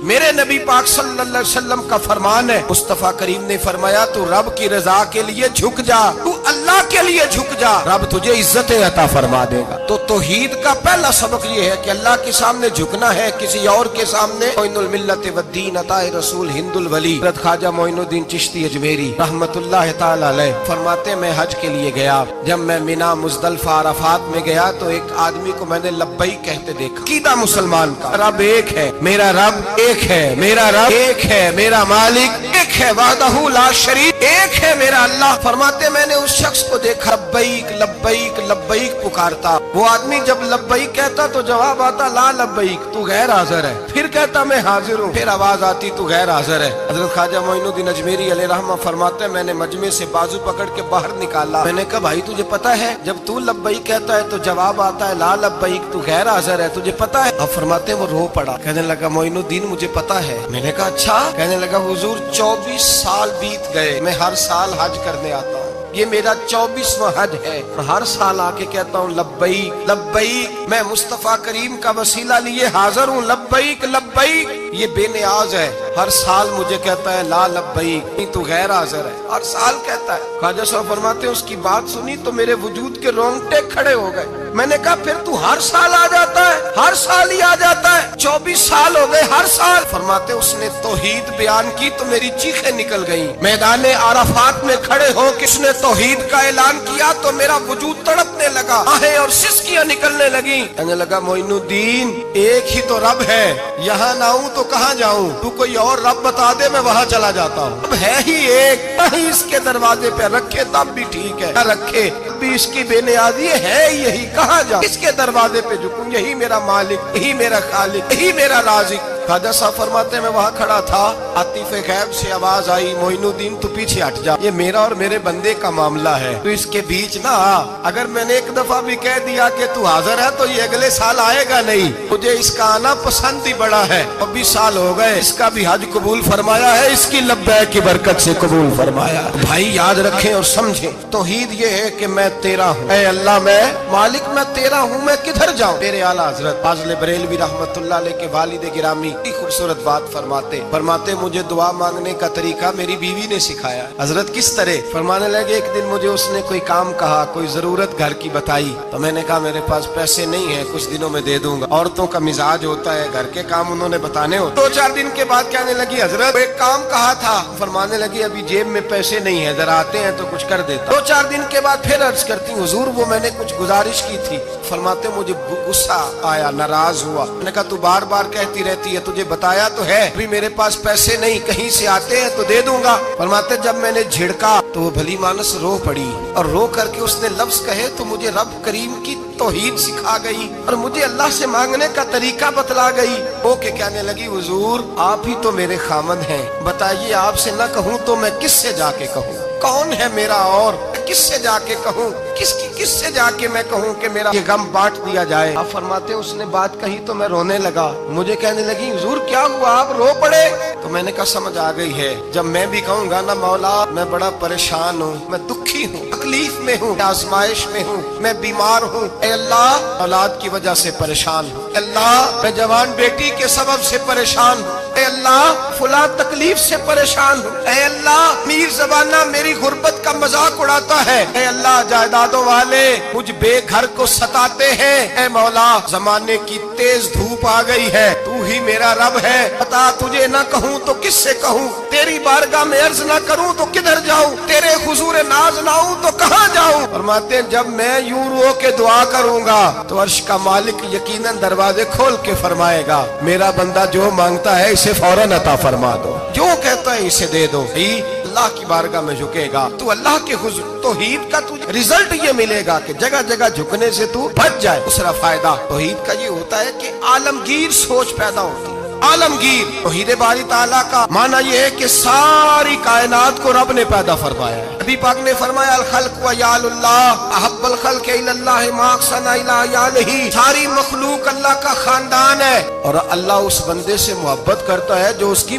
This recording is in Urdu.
میرے نبی پاک صلی اللہ علیہ وسلم کا فرمان ہے، مصطفیٰ کریم نے فرمایا تو رب کی رضا کے لیے جھک جا، تو اللہ کے لیے جھک جا، رب تجھے عزت عطا فرما دے گا۔ تو توحید کا پہلا سبق یہ ہے کہ اللہ کے سامنے جھکنا ہے، کسی اور کے سامنے۔ معین الملت والدین عطا رسول ہند الولی حضرت خواجہ معین الدین چشتی اجمیری رحمت اللہ تعالی علیہ فرماتے میں حج کے لیے گیا، جب میں مینا مزدلفہ عرفات میں گیا تو ایک آدمی کو میں نے لبیک کہتے دیکھا۔ عقیدہ مسلمان کا رب ایک ہے، میرا رب ایک ہے، میرا رب ایک ہے، میرا مالک ایک ہے، وحدہ لا شریک ایک ہے میرا اللہ۔ فرماتے میں نے اس شخص کو دیکھا لبیک لبیک لبیک پکارتا، وہ آدمی جب لبیک کہتا تو جواب آتا لا لبیک، تو غیر حاضر ہے، پھر کہتا میں حاضر ہوں، پھر آواز آتی تو غیر حاضر ہے۔ حضرت خواجہ معین الدین اجمیری علیہ رحمہ فرماتے میں نے مجمع سے بازو پکڑ کے باہر نکالا، میں نے کہا بھائی تجھے پتا ہے جب تو لبیک کہتا ہے تو جواب آتا ہے لا لبیک، تو غیر حاضر ہے، تجھے پتا ہے؟ اب فرماتے وہ رو پڑا، کہنے لگا معین الدین مجھے پتا ہے۔ میں نے کہا اچھا؟ کہنے لگا حضور 24 سال بیت گئے، میں ہر سال حج کرنے آتا ہوں، یہ میرا 24واں حج ہے، اور ہر سال آ کے کہتا ہوں لبیک لبیک، میں مصطفیٰ کریم کا وسیلہ لیے حاضر ہوں، لبیک لبیک۔ یہ بے نیاز ہے، ہر سال مجھے کہتا ہے لا لبیک، نہیں تو غیر حاضر ہے، ہر سال کہتا ہے۔ خواجہ صاحب فرماتے ہیں اس کی بات سنی تو میرے وجود کے رونگٹے کھڑے ہو گئے۔ میں نے کہا پھر تو ہر سال آ جاتا ہے، ہر سال ہی آ جاتا ہے، 24 سال ہو گئے ہر سال۔ فرماتے اس نے توحید بیان کی تو میری چیخیں نکل گئیں، میدان عرفات میں کھڑے ہو کس نے توحید کا اعلان کیا تو میرا وجود تڑپنے لگا، آہیں اور سسکیاں نکلنے لگیں۔ کہنے لگا معین الدین ایک ہی تو رب ہے، یہاں نہ ہوں تو کہاں جاؤں، تو کوئی اور رب بتا دے میں وہاں چلا جاتا ہوں، اب ہے ہی ایک، کہیں اس کے دروازے پہ رکھے تب بھی ٹھیک ہے، نہ رکھے بھی اس کی بے نیازی ہے یہی، کہاں جاؤں، اس کے دروازے پہ جھکوں، یہی میرا مالک، یہی میرا خالق، یہی میرا رازق۔ خواجہ صاحب فرماتے میں وہاں کھڑا تھا، عاطف غیب سے آواز آئی معین الدین تو پیچھے ہٹ جا، یہ میرا اور میرے بندے کا معاملہ ہے، تو اس کے بیچ نہ آ، اگر میں نے ایک دفعہ بھی کہہ دیا کہ تو حاضر ہے تو یہ اگلے سال آئے گا نہیں، مجھے اس کا آنا پسند ہی بڑا ہے، 24 سال ہو گئے، اس کا بھی حج قبول فرمایا ہے، اس کی لبیک کی برکت سے قبول فرمایا۔ بھائی یاد رکھیں اور سمجھیں، توحید یہ ہے کہ میں تیرا ہوں، اے اللہ میں مالک میں تیرا ہوں، میں کدھر جاؤں؟ میرے اعلیٰ حضرت فاضل بریلوی رحمت اللہ علیہ کے والد گرامی خوبصورت بات فرماتے مجھے دعا مانگنے کا طریقہ میری بیوی نے سکھایا۔ حضرت کس طرح؟ فرمانے لگے ایک دن مجھے اس نے کوئی کام کہا، کوئی ضرورت گھر کی بتائی، تو میں نے کہا میرے پاس پیسے نہیں ہیں، کچھ دنوں میں دے دوں گا۔ عورتوں کا مزاج ہوتا ہے، گھر کے کام انہوں نے بتانے ہوتے۔ 2-4 دن کے بعد کہنے لگی حضرت ایک کام کہا تھا، فرمانے لگی ابھی جیب میں پیسے نہیں ہیں، ذرا آتے ہیں تو کچھ کر دیتا۔ 2-4 دن کے بعد پھر عرض کرتی حضور وہ میں نے کچھ گزارش کی تھی۔ فرماتے مجھے غصہ آیا، ناراض ہوا، میں نے کہا تو بار بار کہتی رہتی ہے، تجھے بتایا تو ہے ابھی میرے پاس پیسے نہیں، کہیں سے آتے ہیں تو دے دوں گا۔ فرماتے جب میں نے جھڑکا تو وہ بھلی مانس رو پڑی، اور رو کر کے اس نے لفظ کہے تو مجھے رب کریم کی توحید سکھا گئی اور مجھے اللہ سے مانگنے کا طریقہ بتلا گئی۔ وہ کہ کہنے لگی حضور آپ ہی تو میرے خامد ہیں، بتائیے آپ سے نہ کہوں تو میں کس سے جا کے کہوں؟ کون ہے میرا اور کس سے جا کے کہوں؟ کس سے جا کے میں کہوں کہ میرا یہ غم بانٹ دیا جائے؟ آپ فرماتے اس نے بات کہی تو میں رونے لگا، مجھے کہنے لگی حضور کیا ہوا آپ رو پڑے؟ تو میں نے کہا سمجھ آ گئی ہے، جب میں بھی کہوں گا نا مولا میں بڑا پریشان ہوں، میں دکھی ہوں، تکلیف میں ہوں، آزمائش میں ہوں، میں بیمار ہوں، اے اللہ اولاد کی وجہ سے پریشان ہوں، اے اللہ میں جوان بیٹی کے سبب سے پریشان ہوں، اے اللہ فلاں تکلیف سے پریشان ہوں، اے اللہ میر زبانہ میری غربت کا مذاق اڑاتا ہے، اے اللہ جائیدادوں والے مجھ بے گھر کو ستاتے ہیں، اے مولا زمانے کی تیز دھوپ آ گئی ہے، تو ہی میرا رب ہے، بتا تجھے نہ کہوں تو کس سے کہوں، تیری بارگاہ میں عرض نہ کروں تو کدھر جاؤں، تیرے حضور ناز نہ ہوں تو کہاں جاؤں؟ فرماتے ہیں جب میں یوں رو کے دعا کروں گا تو عرش کا مالک یقیناً دروازے کھول کے فرمائے گا میرا بندہ جو مانگتا ہے اسے فوراً عطا فرما دو، جو کہتا ہے اسے دے دو۔ اللہ کی بارگاہ میں جھکے گا تو اللہ کے حضور توحید کا تجھے رزلٹ یہ ملے گا کہ جگہ جگہ جھکنے سے تو بچ جائے۔ دوسرا فائدہ توحید کا یہ ہوتا ہے کہ عالمگیر سوچ پیدا ہوتی ہے۔ عالمگیر توحید باری تعالیٰ کا معنی یہ ہے کہ ساری کائنات کو رب نے پیدا فرمایا ہے۔ نبی پاک نے فرمایا الخلق و یال اللہ احب الخلق الی اللہ ما احسن الی یالہ، ساری مخلوق اللہ کا خاندان ہے اور اللہ اس بندے سے محبت کرتا ہے جو اس کی